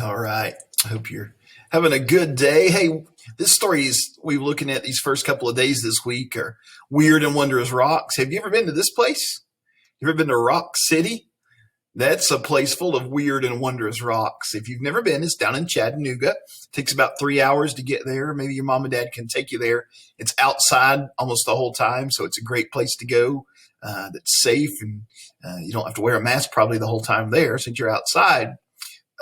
All right. I hope you're having a good day. Hey, this story is we're looking at these first couple of days this week are Weird and Wondrous Rocks. Have you ever been to this place? You ever been to Rock City? That's a place full of weird and wondrous rocks. If you've never been, it's down in Chattanooga. It takes about 3 hours to get there. Maybe your mom and dad can take you there. It's outside almost the whole time, so it's a great place to go. That's safe, and you don't have to wear a mask probably the whole time there since you're outside.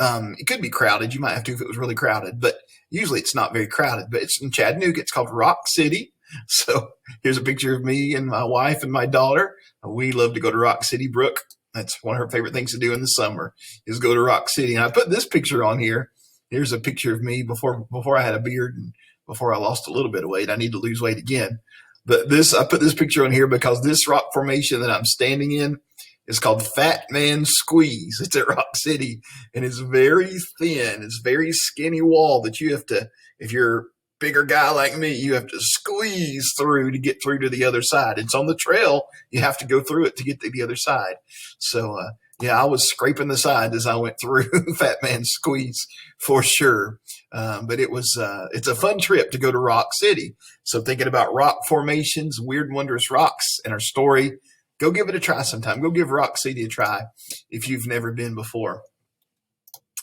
It could be crowded. You might have to if it was really crowded, but usually it's not very crowded. But it's in Chattanooga. It's called Rock City. So here's a picture of me and my wife and my daughter. We love to go to Rock City. Brooke, that's one of her favorite things to do in the summer is go to Rock City. And I put this picture on here. Here's a picture of me before I had a beard and before I lost a little bit of weight. I need to lose weight again. But I put this picture on here because this rock formation that I'm standing in is called Fat Man Squeeze. It's at Rock City, and it's very thin. It's very skinny wall that you have to, if you're a bigger guy like me, you have to squeeze through to get through to the other side. It's on the trail. You have to go through it to get to the other side. So, yeah, I was scraping the side as I went through Fat Man Squeeze for sure. But it's a fun trip to go to Rock City. So thinking about rock formations, weird, wondrous rocks in our story, go give it a try sometime. Go give Rock City a try if you've never been before.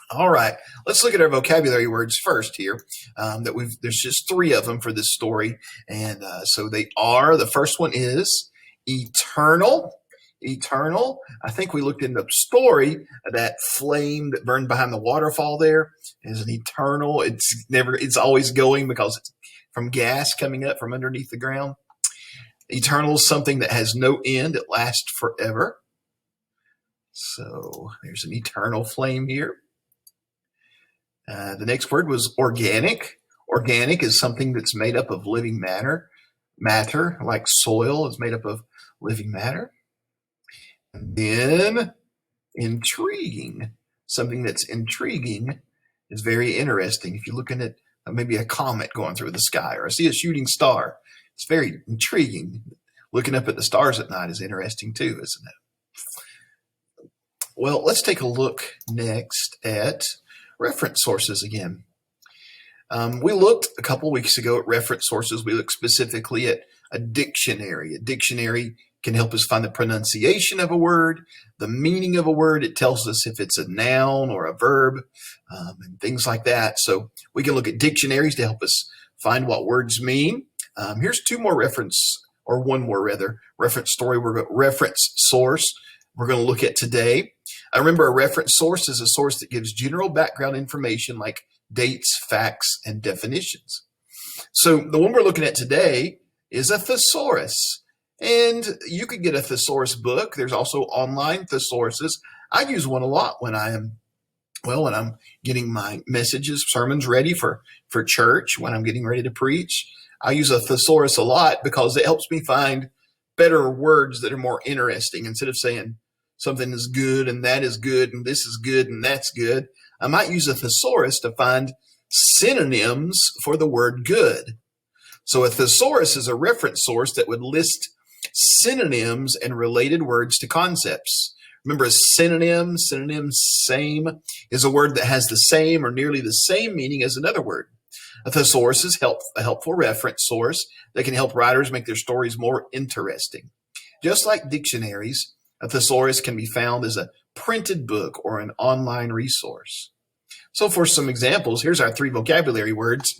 All right, let's look at our vocabulary words first here. There's just three of them for this story, and so they are. The first one is eternal. Eternal. I think we looked in the story that flame that burned behind the waterfall. There is an eternal. It's always going because it's from gas coming up from underneath the ground. Eternal is something that has no end. It lasts forever. So there's an eternal flame here. The next word was organic. Organic is something that's made up of living matter. Matter, like soil, is made up of living matter. And then intriguing. Something that's intriguing is very interesting. If you're looking at maybe a comet going through the sky or I see a shooting star, it's very intriguing. Looking up at the stars at night is interesting too, isn't it? Well, let's take a look next at reference sources again. We looked a couple weeks ago at reference sources. We looked specifically at a dictionary. A dictionary can help us find the pronunciation of a word, the meaning of a word. It tells us if it's a noun or a verb, and things like that. So we can look at dictionaries to help us find what words mean. Here's one more reference source we're going to look at today. I remember a reference source is a source that gives general background information like dates, facts, and definitions. So the one we're looking at today is a thesaurus. And you could get a thesaurus book. There's also online thesauruses. I use one a lot when I'm getting my sermons ready for church, when I'm getting ready to preach. I use a thesaurus a lot because it helps me find better words that are more interesting. Instead of saying something is good and that is good and this is good and that's good, I might use a thesaurus to find synonyms for the word good. So a thesaurus is a reference source that would list synonyms and related words to concepts. Remember, a synonym, same, is a word that has the same or nearly the same meaning as another word. A thesaurus is a helpful reference source that can help writers make their stories more interesting. Just like dictionaries, a thesaurus can be found as a printed book or an online resource. So for some examples, here's our three vocabulary words.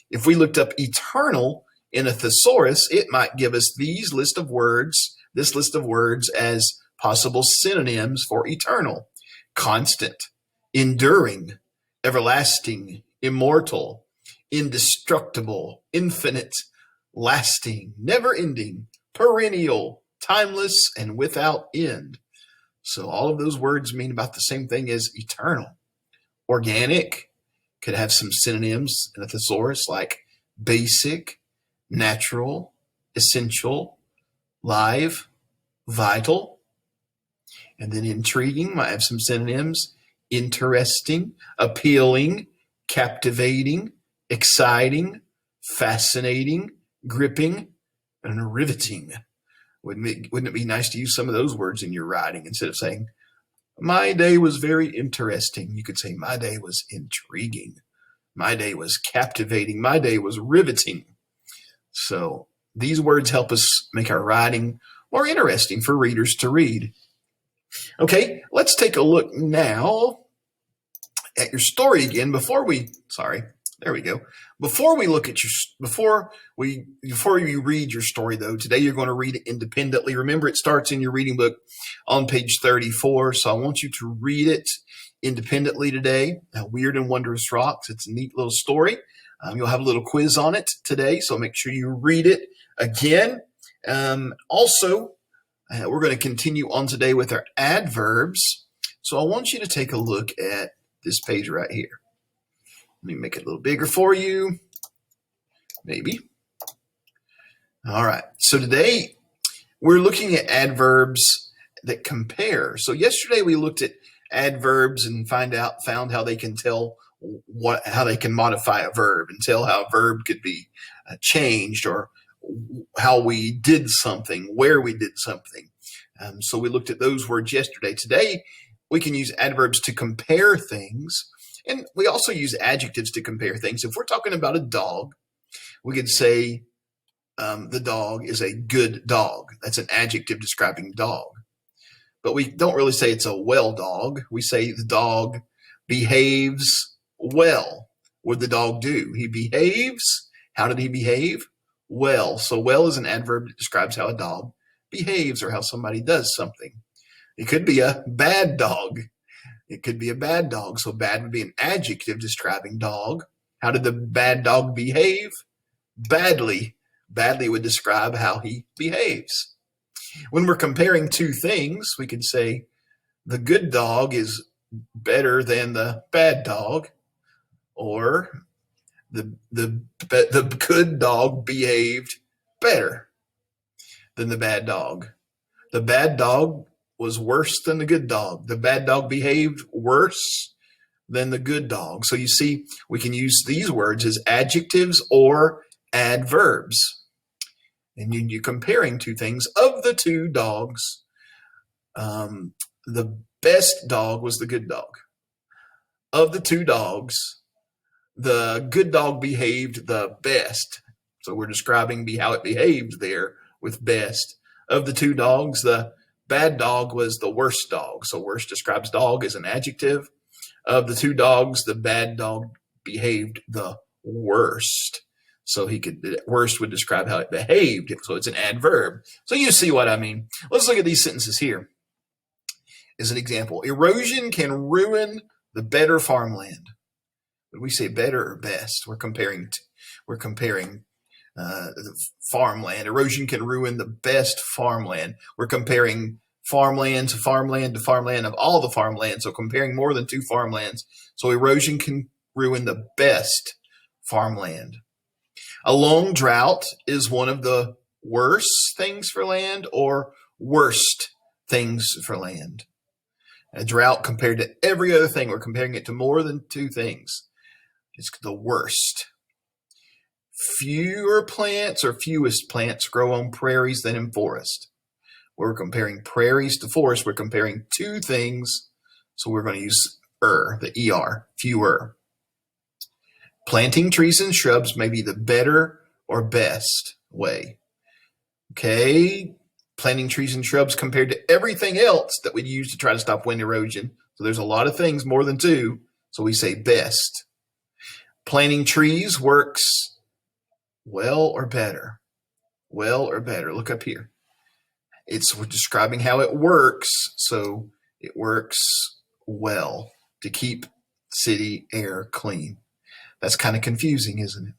If we looked up eternal in a thesaurus, it might give us this list of words as possible synonyms for eternal: constant, enduring, everlasting, immortal, indestructible, infinite, lasting, never-ending, perennial, timeless, and without end. So all of those words mean about the same thing as eternal. Organic could have some synonyms in a thesaurus like basic, natural, essential, live, vital. And then intriguing might have some synonyms: interesting, appealing, captivating, exciting, fascinating, gripping, and riveting. Wouldn't it be nice to use some of those words in your writing instead of saying My day was very interesting. You could say my day was intriguing. My day was captivating. My day was riveting. So these words help us make our writing more interesting for readers to read. Okay, let's take a look now at your story again before we look at before you read your story though. Today you're going to read it independently. Remember, it starts in your reading book on page 34. So I want you to read it independently today. Weird and Wondrous Rocks. It's a neat little story. You'll have a little quiz on it today, so make sure you read it again. Also, we're going to continue on today with our adverbs. So I want you to take a look at this page right here. Let me make it a little bigger for you. Maybe. All right. So today we're looking at adverbs that compare. So yesterday we looked at adverbs and found how they can tell how they can modify a verb and tell how a verb could be changed, or how we did something, where we did something. So we looked at those words yesterday. Today we can use adverbs to compare things, and we also use adjectives to compare things. If we're talking about a dog, we could say the dog is a good dog. That's an adjective describing dog. But we don't really say it's a well dog. We say the dog behaves well. What did the dog do? He behaves. How did he behave? Well. So well is an adverb that describes how a dog behaves or how somebody does something. It could be a bad dog. It could be a bad dog. So bad would be an adjective describing dog. How did the bad dog behave? Badly. Badly would describe how he behaves. When we're comparing two things, we could say the good dog is better than the bad dog, or the good dog behaved better than the bad dog. The bad dog was worse than the good dog. The bad dog behaved worse than the good dog. So you see, we can use these words as adjectives or adverbs. And you're comparing two things. Of the two dogs, the best dog was the good dog. Of the two dogs, the good dog behaved the best. So we're describing how it behaved there with best. Of the two dogs, the bad dog was the worst dog. So worst describes dog as an adjective. Of the two dogs, the bad dog behaved the worst. So worst would describe how it behaved. So it's an adverb. So you see what I mean. Let's look at these sentences here. As an example, erosion can ruin the better farmland. When we say better or best, we're comparing the farmland. Erosion can ruin the best farmland. We're comparing farmland to farmland to farmland of all the farmland. So comparing more than two farmlands. So erosion can ruin the best farmland. A long drought is one of the worst things for land or worst things for land. A drought compared to every other thing, we're comparing it to more than two things. It's the worst. Fewer plants or fewest plants grow on prairies than in forest. We're comparing prairies to forest. We're comparing two things. So we're going to use the ER, fewer. Planting trees and shrubs may be the better or best way. Okay. Planting trees and shrubs compared to everything else that we'd use to try to stop wind erosion. So there's a lot of things, more than two. So we say best. Planting trees works well or better. Well or better. Look up here. We're describing how it works. So it works well to keep city air clean. That's kind of confusing, isn't it?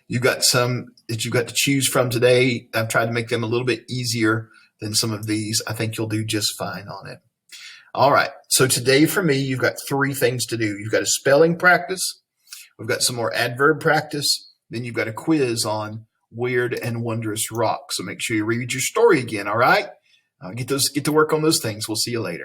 You've got some that you've got to choose from today. I've tried to make them a little bit easier than some of these. I think you'll do just fine on it. All right. So today for me, you've got three things to do. You've got a spelling practice. We've got some more adverb practice. Then you've got a quiz on Weird and Wondrous Rocks. So make sure you read your story again. All right. Get to work on those things. We'll see you later.